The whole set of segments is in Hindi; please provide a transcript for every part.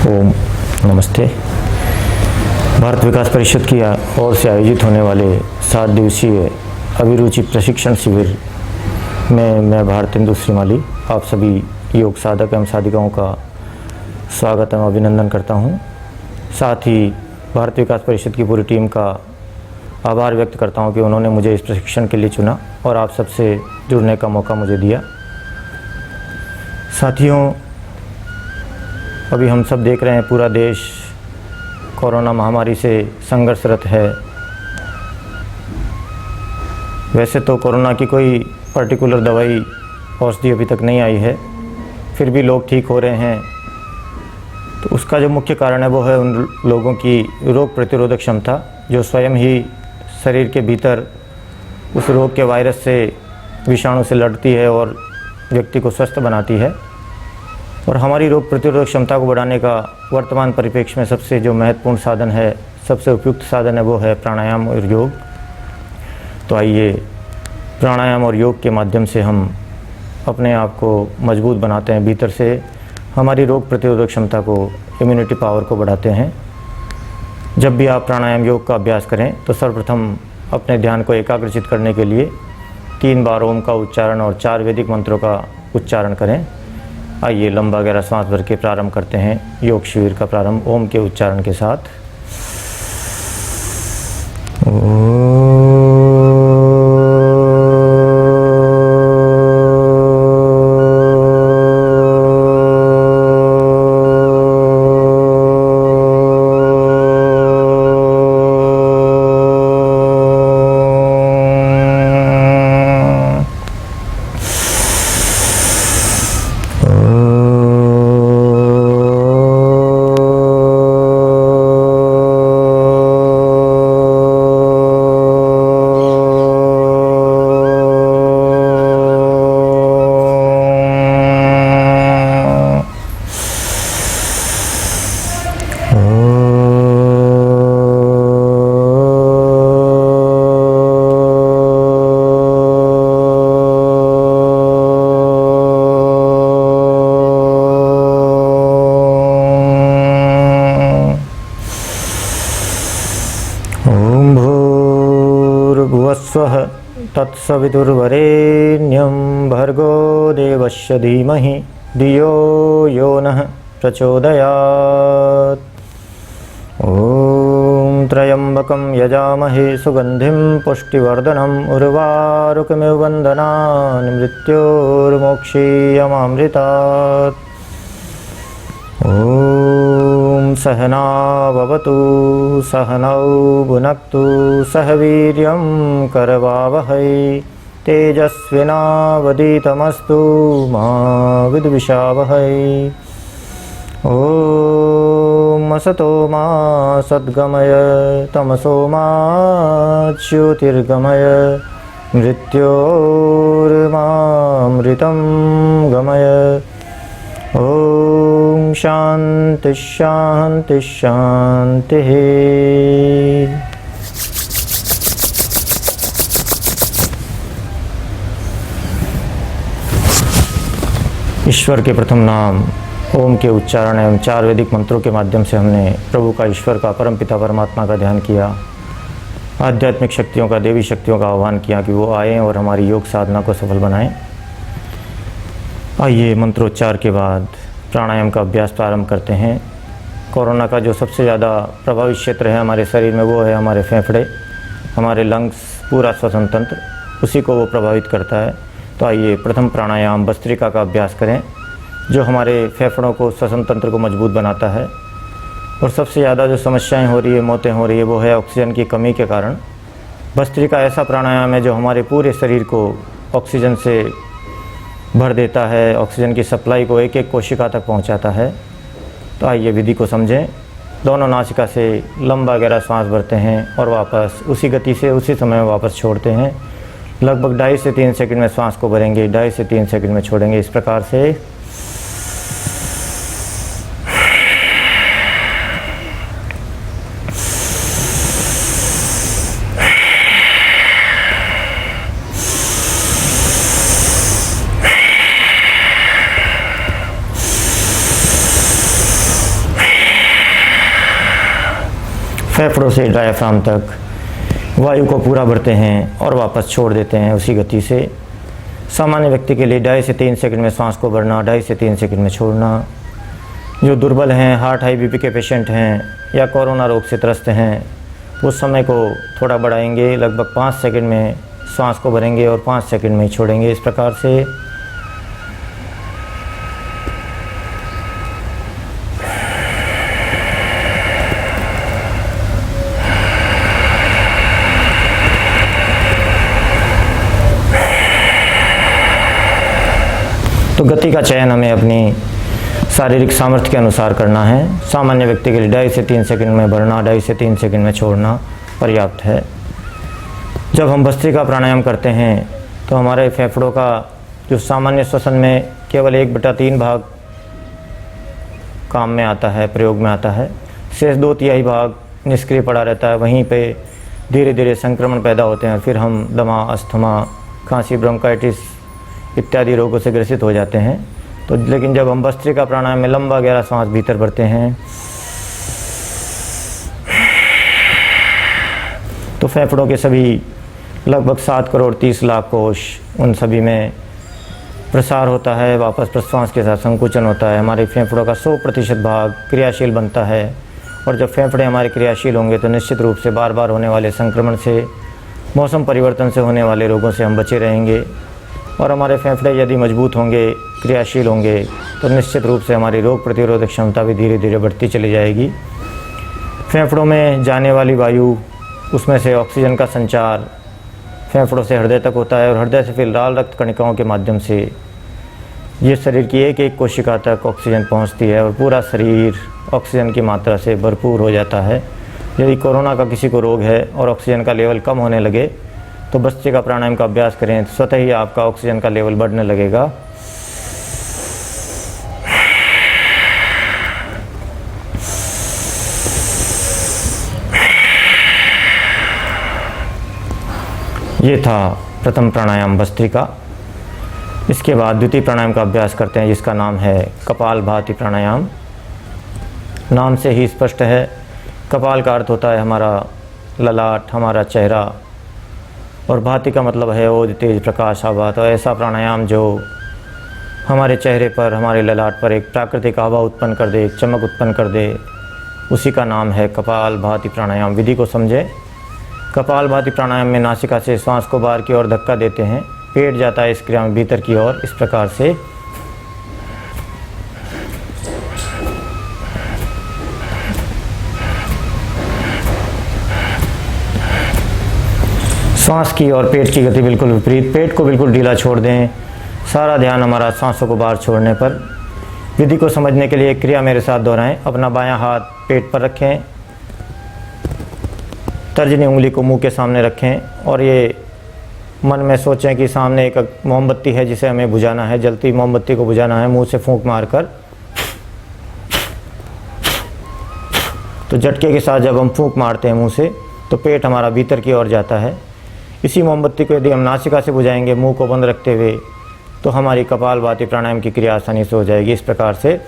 ओम नमस्ते। भारत विकास परिषद की ओर से आयोजित होने वाले 7 दिवसीय अभिरुचि प्रशिक्षण शिविर में मैं भारतेंदु श्रीमाली आप सभी योग साधक एवं साधिकाओं का स्वागत एवं अभिनंदन करता हूं। साथ ही भारत विकास परिषद की पूरी टीम का आभार व्यक्त करता हूं कि उन्होंने मुझे इस प्रशिक्षण के लिए चुना और आप सबसे जुड़ने का मौका मुझे दिया। साथियों, अभी हम सब देख रहे हैं पूरा देश कोरोना महामारी से संघर्षरत है। वैसे तो कोरोना की कोई पर्टिकुलर दवाई औषधि अभी तक नहीं आई है, फिर भी लोग ठीक हो रहे हैं। तो उसका जो मुख्य कारण है वो है उन लोगों की रोग प्रतिरोधक क्षमता, जो स्वयं ही शरीर के भीतर उस रोग के वायरस से, विषाणु से लड़ती है और व्यक्ति को स्वस्थ बनाती है। और हमारी रोग प्रतिरोधक क्षमता को बढ़ाने का वर्तमान परिप्रेक्ष्य में सबसे जो महत्वपूर्ण साधन है, सबसे उपयुक्त साधन है, वो है प्राणायाम और योग। तो आइए प्राणायाम और योग के माध्यम से हम अपने आप को मजबूत बनाते हैं, भीतर से हमारी रोग प्रतिरोधक क्षमता को, इम्यूनिटी पावर को बढ़ाते हैं। जब भी आप प्राणायाम योग का अभ्यास करें तो सर्वप्रथम अपने ध्यान को एकाग्रचित करने के लिए 3 बार ओम का उच्चारण और 4 वैदिक मंत्रों का उच्चारण करें। आइए लंबा गहरा सांस भर के प्रारंभ करते हैं योग शिविर का प्रारंभ ओम के उच्चारण के साथ। भूर्भुवस्वः तत्सवितुर्वरेण्यं भर्गो देवस्य धीमहि धियो यो नः प्रचोदयात्। ॐ त्र्यम्बकं यजामहे सुगन्धिं पुष्टिवर्धनम् उर्वारुकमिव बन्धनान् मृत्योर्मोक्षीयमामृतात्। ॐ सहना भवतु सहनौ भुनक्तु सह वीर्यं करवावहै तेजस्विनावधीतमस्तु मा विद्विषावहै। ॐ असतो मा सद्गमय तमसो मा ज्योतिर्गमय मृत्योर्मामृतं गमय। ओम शांति शांति शांति। ईश्वर के प्रथम नाम ओम के उच्चारण एवं 4 वैदिक मंत्रों के माध्यम से हमने प्रभु का, ईश्वर का, परमपिता परमात्मा का ध्यान किया। आध्यात्मिक शक्तियों का, देवी शक्तियों का आह्वान किया कि वो आएँ और हमारी योग साधना को सफल बनाएं। आइए मंत्रोच्चार के बाद प्राणायाम का अभ्यास प्रारंभ करते हैं। कोरोना का जो सबसे ज़्यादा प्रभावित क्षेत्र है हमारे शरीर में वो है हमारे फेफड़े, हमारे लंग्स, पूरा श्वसन तंत्र, उसी को वो प्रभावित करता है। तो आइए प्रथम प्राणायाम भस्त्रिका का अभ्यास करें, जो हमारे फेफड़ों को, श्वसन तंत्र को मजबूत बनाता है। और सबसे ज़्यादा जो समस्याएँ हो रही है, मौतें हो रही है, वो है ऑक्सीजन की कमी के कारण। भस्त्रिका ऐसा प्राणायाम है जो हमारे पूरे शरीर को ऑक्सीजन से भर देता है, ऑक्सीजन की सप्लाई को एक एक कोशिका तक पहुंचाता है। तो आइए विधि को समझें। दोनों नासिका से लंबा गहरा सांस भरते हैं और वापस उसी गति से उसी समय वापस छोड़ते हैं। लगभग 2.5 से 3 सेकंड में सांस को भरेंगे, 2.5 से 3 सेकंड में छोड़ेंगे। इस प्रकार से फेफड़ों से डायफ्राम तक वायु को पूरा भरते हैं और वापस छोड़ देते हैं उसी गति से। सामान्य व्यक्ति के लिए 2.5 से 3 सेकंड में सांस को भरना, 2.5 से 3 सेकंड में छोड़ना। जो दुर्बल हैं, हार्ट हाई बीपी के पेशेंट हैं या कोरोना रोग से त्रस्त हैं, उस समय को थोड़ा बढ़ाएंगे, लगभग 5 सेकंड में सांस को भरेंगे और 5 सेकंड में ही छोड़ेंगे। इस प्रकार से तो गति का चयन हमें अपनी शारीरिक सामर्थ्य के अनुसार करना है। सामान्य व्यक्ति के लिए 2.5 से 3 सेकंड में भरना, 2.5 से 3 सेकंड में छोड़ना पर्याप्त है। जब हम भस्त्रिका प्राणायाम करते हैं तो हमारे फेफड़ों का जो सामान्य श्वसन में केवल 1/3 भाग काम में आता है, प्रयोग में आता है, शेष 2/3 भाग निष्क्रिय पड़ा रहता है। वहीं पे धीरे धीरे संक्रमण पैदा होते हैं, फिर हम दमा, अस्थमा, खांसी, ब्रोंकाइटिस इत्यादि रोगों से ग्रसित हो जाते हैं। तो लेकिन जब हम भस्त्रिका प्राणायाम में लंबा गहरा सांस भीतर भरते हैं तो फेफड़ों के सभी लगभग 7 करोड़ 30 लाख कोश, उन सभी में प्रसार होता है, वापस प्रश्वास के साथ संकुचन होता है। हमारे फेफड़ों का 100% भाग क्रियाशील बनता है और जब फेफड़े हमारे क्रियाशील होंगे तो निश्चित रूप से बार बार होने वाले संक्रमण से, मौसम परिवर्तन से होने वाले रोगों से हम बचे रहेंगे। और हमारे फेफड़े यदि मजबूत होंगे, क्रियाशील होंगे तो निश्चित रूप से हमारी रोग प्रतिरोधक क्षमता भी धीरे धीरे बढ़ती चली जाएगी। फेफड़ों में जाने वाली वायु, उसमें से ऑक्सीजन का संचार फेफड़ों से हृदय तक होता है और हृदय से फिर लाल रक्त कणिकाओं के माध्यम से ये शरीर की एक एक कोशिका तक ऑक्सीजन पहुंचती है और पूरा शरीर ऑक्सीजन की मात्रा से भरपूर हो जाता है। यदि कोरोना का किसी को रोग है और ऑक्सीजन का लेवल कम होने लगे तो भस्त्रिका प्राणायाम का अभ्यास करें, स्वतः ही आपका ऑक्सीजन का लेवल बढ़ने लगेगा। ये था प्रथम प्राणायाम भस्त्रिका। इसके बाद द्वितीय प्राणायाम का अभ्यास करते हैं जिसका नाम है कपालभाति प्राणायाम। नाम से ही स्पष्ट है, कपाल का अर्थ होता है हमारा ललाट, हमारा चेहरा, और भाति का मतलब है ओज, तेज, प्रकाश, आभा। तो ऐसा प्राणायाम जो हमारे चेहरे पर, हमारे ललाट पर एक प्राकृतिक आभा उत्पन्न कर दे, एक चमक उत्पन्न कर दे, उसी का नाम है कपालभाति प्राणायाम। विधि को समझें। कपालभाति प्राणायाम में नासिका से श्वास को बाहर की ओर धक्का देते हैं, पेट जाता है इस क्रिया में भीतर की ओर। इस प्रकार से सांस की और पेट की गति बिल्कुल विपरीत। पेट को बिल्कुल ढीला छोड़ दें, सारा ध्यान हमारा सांसों को बाहर छोड़ने पर। विधि को समझने के लिए एक क्रिया मेरे साथ दोहराएं। अपना बायां हाथ पेट पर रखें, तर्जनी उंगली को मुंह के सामने रखें और ये मन में सोचें कि सामने एक मोमबत्ती है जिसे हमें बुझाना है। जलती मोमबत्ती को बुझाना है मुंह से फूंक मारकर। तो झटके के साथ जब हम फूंक मारते हैं मुंह से तो पेट हमारा भीतर की ओर जाता है। इसी मोमबत्ती को यदि हम नासिका से बुझाएंगे मुंह को बंद रखते हुए तो हमारी कपालभाति प्राणायाम की क्रिया आसानी से हो जाएगी। इस प्रकार से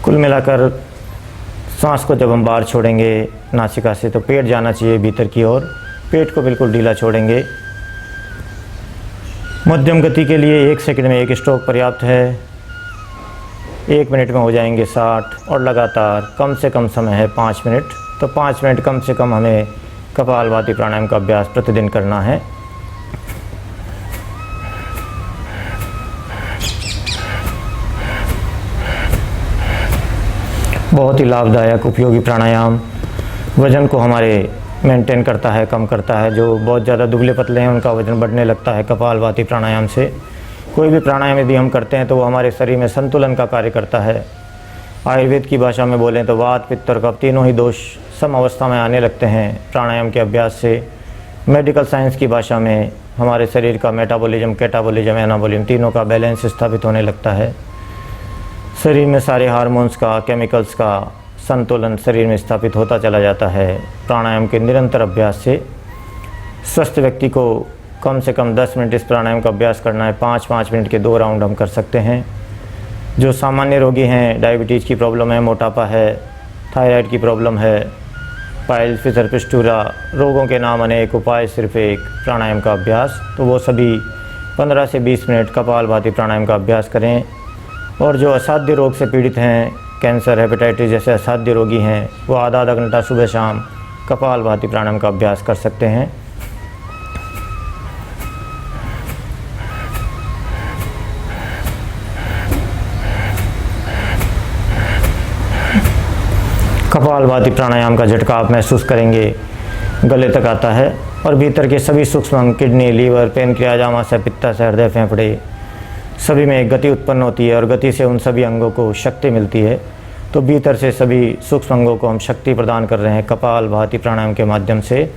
कुल मिलाकर सांस को जब हम बाहर छोड़ेंगे नासिका से तो पेट जाना चाहिए भीतर की ओर। पेट को बिल्कुल ढीला छोड़ेंगे। मध्यम गति के लिए 1 सेकंड में 1 स्ट्रोक पर्याप्त है। 1 मिनट में हो जाएंगे 60 और लगातार कम से कम समय है 5 मिनट। तो 5 मिनट कम से कम हमें कपालभाति प्राणायाम का अभ्यास प्रतिदिन करना है। बहुत ही लाभदायक उपयोगी प्राणायाम वज़न को हमारे मेंटेन करता है, कम करता है। जो बहुत ज़्यादा दुबले पतले हैं उनका वज़न बढ़ने लगता है कपालभाति प्राणायाम से। कोई भी प्राणायाम यदि हम करते हैं तो वो हमारे शरीर में संतुलन का कार्य करता है। आयुर्वेद की भाषा में बोलें तो वात, पित्त और कफ तीनों ही दोष सम अवस्था में आने लगते हैं प्राणायाम के अभ्यास से। मेडिकल साइंस की भाषा में हमारे शरीर का मेटाबॉलिज्म, कैटाबॉलिज्म, एनाबॉलिज्म तीनों का बैलेंस स्थापित होने लगता है। शरीर में सारे हार्मोन्स का, केमिकल्स का संतुलन शरीर में स्थापित होता चला जाता है। प्राणायाम के निरंतर अभ्यास से स्वस्थ व्यक्ति को कम से कम 10 मिनट इस प्राणायाम का अभ्यास करना है। 5-5 मिनट के 2 राउंड हम कर सकते हैं। जो सामान्य रोगी हैं, डायबिटीज़ की प्रॉब्लम है, मोटापा है, थायराइड की प्रॉब्लम है, पाइल फिशर पिस्टूरा, रोगों के नाम अनेक, उपाय सिर्फ एक, प्राणायाम का अभ्यास, तो वो सभी 15 से 20 मिनट कपालभाति प्राणायाम का अभ्यास करें। और जो असाध्य रोग से पीड़ित हैं, कैंसर, हेपेटाइटिस जैसे असाध्य रोगी हैं, वो आधा आधा घंटा सुबह शाम कपालभाति प्राणायाम का अभ्यास कर सकते हैं। कपालभाति प्राणायाम का झटका आप महसूस करेंगे, गले तक आता है और भीतर के सभी सूक्ष्म अंग, किडनी, लीवर, पेनक्रियाज, आमाशय, पित्ताशय, हृदय, फेफड़े, सभी में एक गति उत्पन्न होती है और गति से उन सभी अंगों को शक्ति मिलती है। तो भीतर से सभी सूक्ष्म अंगों को हम शक्ति प्रदान कर रहे हैं कपालभाति प्राणायाम के माध्यम से।